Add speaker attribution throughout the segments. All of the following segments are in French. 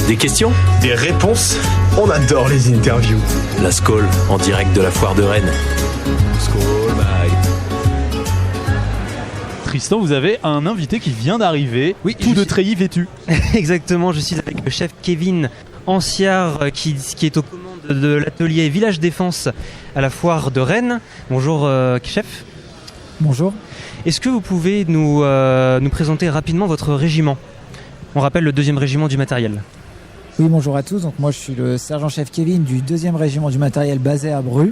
Speaker 1: Des questions ?
Speaker 2: Des réponses ? On adore les interviews.
Speaker 1: La Skol, en direct de la foire de Rennes.
Speaker 2: Skol, bye.
Speaker 3: Tristan, vous avez un invité qui vient d'arriver, tout de treillis vêtu.
Speaker 4: Exactement, je suis avec le chef Kevin Anciard qui est aux commandes de l'atelier Village Défense à la foire de Rennes. Bonjour chef.
Speaker 5: Bonjour.
Speaker 4: Est-ce que vous pouvez nous présenter rapidement votre régiment ? On rappelle le 2e régiment du matériel.
Speaker 5: Oui, bonjour à tous. Donc moi je suis le sergent-chef Kevin du 2e régiment du matériel basé à Bru.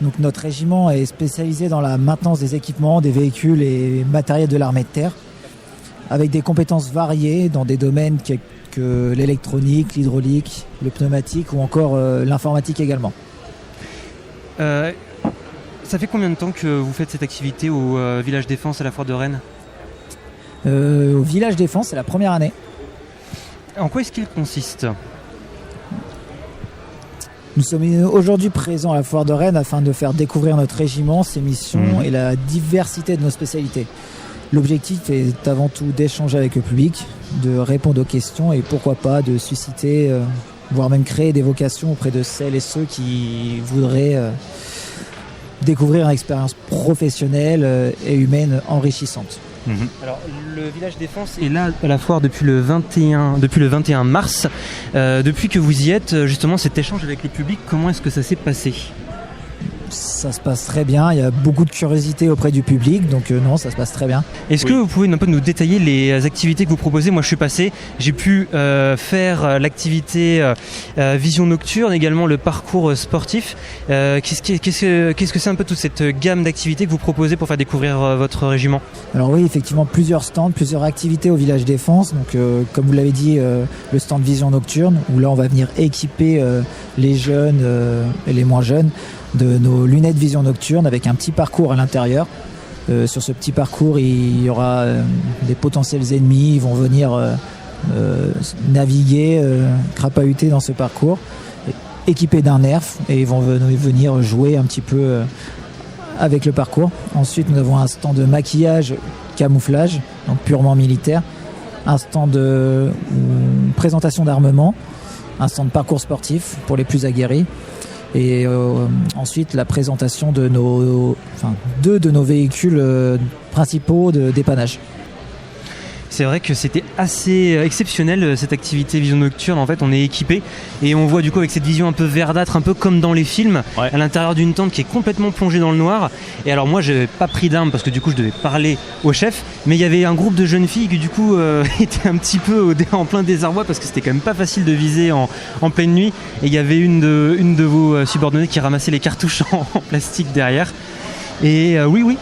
Speaker 5: Donc notre régiment est spécialisé dans la maintenance des équipements, des véhicules et matériels de l'armée de terre, avec des compétences variées dans des domaines que l'électronique, l'hydraulique, le pneumatique ou encore l'informatique également.
Speaker 4: Ça fait combien de temps que vous faites cette activité au Village Défense à la foire de Rennes ?
Speaker 5: Au Village Défense, c'est la première année.
Speaker 4: En quoi est-ce qu'il consiste ?
Speaker 5: Nous sommes aujourd'hui présents à la foire de Rennes afin de faire découvrir notre régiment, ses missions et la diversité de nos spécialités. L'objectif est avant tout d'échanger avec le public, de répondre aux questions et pourquoi pas de susciter, voire même créer des vocations auprès de celles et ceux qui voudraient découvrir une expérience professionnelle et humaine enrichissante.
Speaker 4: Alors, le Village Défense est là à la foire depuis le 21 mars. Depuis que vous y êtes, justement, cet échange avec le public, comment est-ce que ça s'est passé ?
Speaker 5: Ça se passe très bien, il y a beaucoup de curiosité auprès du public, donc non, ça se passe très bien.
Speaker 4: Est-ce que vous pouvez un peu nous détailler les activités que vous proposez ? Moi je suis passé, j'ai pu faire l'activité vision nocturne, également le parcours sportif. Qu'est-ce que c'est un peu toute cette gamme d'activités que vous proposez pour faire découvrir votre régiment ?
Speaker 5: Alors oui, effectivement, plusieurs stands, plusieurs activités au Village Défense. Donc comme vous l'avez dit, le stand vision nocturne, où là on va venir équiper les jeunes et les moins jeunes de nos lunettes vision nocturne avec un petit parcours à l'intérieur. Sur ce petit parcours, il y aura des potentiels ennemis, ils vont venir naviguer, crapahuter dans ce parcours, équipés d'un nerf, et ils vont venir jouer un petit peu avec le parcours. Ensuite, nous avons un stand de maquillage camouflage, donc purement militaire, un stand de présentation d'armement, un stand de parcours sportif pour les plus aguerris. Et ensuite la présentation de deux de nos véhicules principaux de dépannage.
Speaker 4: C'est vrai que c'était assez exceptionnel cette activité vision nocturne. En fait, on est équipé et on voit du coup avec cette vision un peu verdâtre, un peu comme dans les films, à l'intérieur d'une tente qui est complètement plongée dans le noir. Et alors moi, j'avais pas pris d'arme parce que du coup, je devais parler au chef, mais il y avait un groupe de jeunes filles qui du coup étaient un petit peu en plein désarroi parce que c'était quand même pas facile de viser en pleine nuit. Et il y avait une de vos subordonnées qui ramassait les cartouches en plastique derrière. Et oui.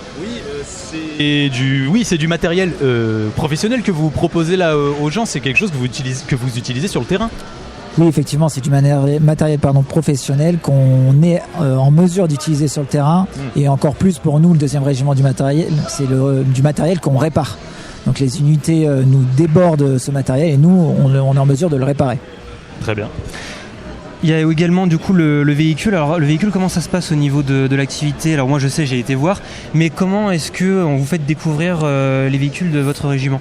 Speaker 3: C'est du matériel professionnel que vous proposez là aux gens. C'est quelque chose que vous utilisez sur le terrain.
Speaker 5: Oui, effectivement, c'est du matériel professionnel qu'on est en mesure d'utiliser sur le terrain. Et encore plus pour nous, le 2e régiment du matériel, c'est du matériel qu'on répare. Donc les unités nous débordent ce matériel et nous, on est en mesure de le réparer.
Speaker 3: Très bien.
Speaker 4: Il y a également du coup le véhicule. Alors le véhicule, comment ça se passe au niveau de l'activité ? Alors moi je sais, j'ai été voir, mais comment est-ce que vous faites découvrir les véhicules de votre régiment ?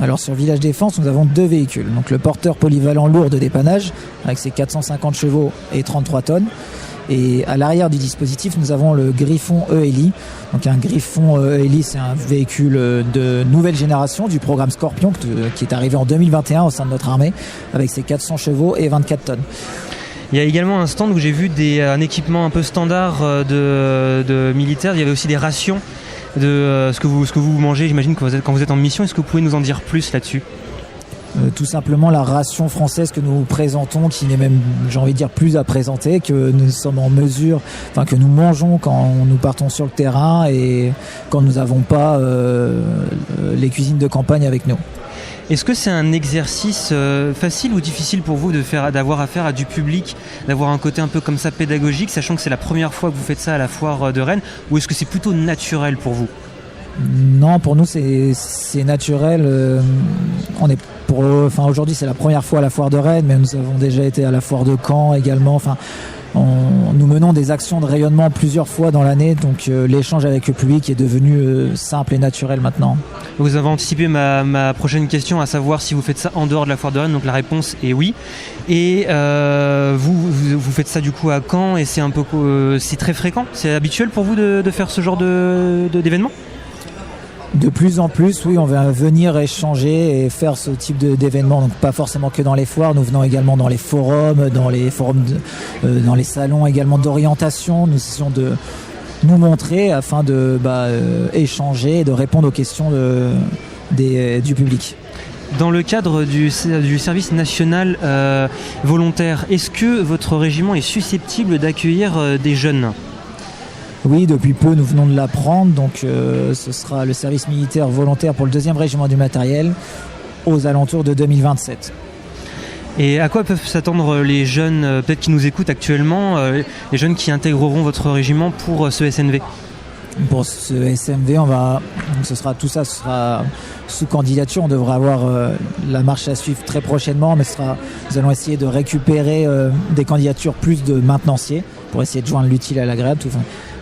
Speaker 5: Alors sur Village Défense, nous avons 2 véhicules. Donc le porteur polyvalent lourd de dépannage avec ses 450 chevaux et 33 tonnes. Et à l'arrière du dispositif, nous avons le Griffon ELI. Donc un Griffon ELI, c'est un véhicule de nouvelle génération du programme Scorpion qui est arrivé en 2021 au sein de notre armée avec ses 400 chevaux et 24 tonnes.
Speaker 4: Il y a également un stand où j'ai vu un équipement un peu standard de militaires. Il y avait aussi des rations de ce que vous mangez, j'imagine, quand vous êtes en mission. Est-ce que vous pouvez nous en dire plus là-dessus ?
Speaker 5: Tout simplement la ration française que nous présentons, qui n'est même, j'ai envie de dire, plus à présenter, que nous sommes en mesure, que nous mangeons quand nous partons sur le terrain et quand nous n'avons pas les cuisines de campagne avec nous.
Speaker 4: Est-ce que c'est un exercice facile ou difficile pour vous d'avoir affaire à du public, d'avoir un côté un peu comme ça pédagogique, sachant que c'est la première fois que vous faites ça à la foire de Rennes, ou est-ce que c'est plutôt naturel pour vous ?
Speaker 5: Non, pour nous c'est naturel. Aujourd'hui c'est la première fois à la foire de Rennes, mais nous avons déjà été à la foire de Caen également. nous menons des actions de rayonnement plusieurs fois dans l'année, donc l'échange avec le public est devenu simple et naturel maintenant.
Speaker 4: Vous avez anticipé ma prochaine question, à savoir si vous faites ça en dehors de la foire de Rennes, donc la réponse est oui. Et vous faites ça du coup à Caen, et c'est très fréquent, c'est habituel pour vous de faire ce genre d'événement ?
Speaker 5: De plus en plus, oui, on va venir échanger et faire ce type d'événements, donc pas forcément que dans les foires, nous venons également dans les forums, dans les salons également d'orientation, nous essayons de nous montrer afin de échanger et de répondre aux questions du public.
Speaker 4: Dans le cadre du service national volontaire, est-ce que votre régiment est susceptible d'accueillir des jeunes ?
Speaker 5: Oui, depuis peu, nous venons de l'apprendre. Donc, ce sera le service militaire volontaire pour le 2e régiment du matériel aux alentours de 2027.
Speaker 4: Et à quoi peuvent s'attendre les jeunes, peut-être qui nous écoutent actuellement, les jeunes qui intégreront votre régiment pour ce SNV ?
Speaker 5: Pour ce SMV, ce sera sous candidature. On devra avoir la marche à suivre très prochainement, mais nous allons essayer de récupérer des candidatures plus de maintenanciers pour essayer de joindre l'utile à l'agréable.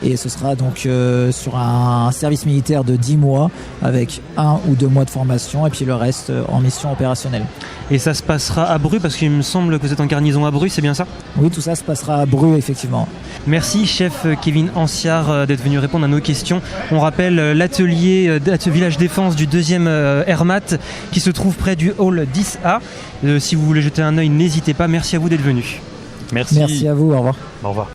Speaker 5: Et ce sera donc sur un service militaire de 10 mois avec 1 ou 2 mois de formation et puis le reste en mission opérationnelle.
Speaker 4: Et ça se passera à Bru, parce qu'il me semble que vous êtes en garnison à Bru, c'est bien ça ?
Speaker 5: Oui, tout ça se passera à Bru, effectivement.
Speaker 4: Merci, chef Kevin Anciard, d'être venu répondre à nos questions. On rappelle l'atelier Village Défense du 2e RMAT qui se trouve près du hall 10A. Si vous voulez jeter un œil, n'hésitez pas. Merci à vous d'être venu.
Speaker 3: Merci.
Speaker 5: Merci à vous, au revoir.
Speaker 3: Au revoir.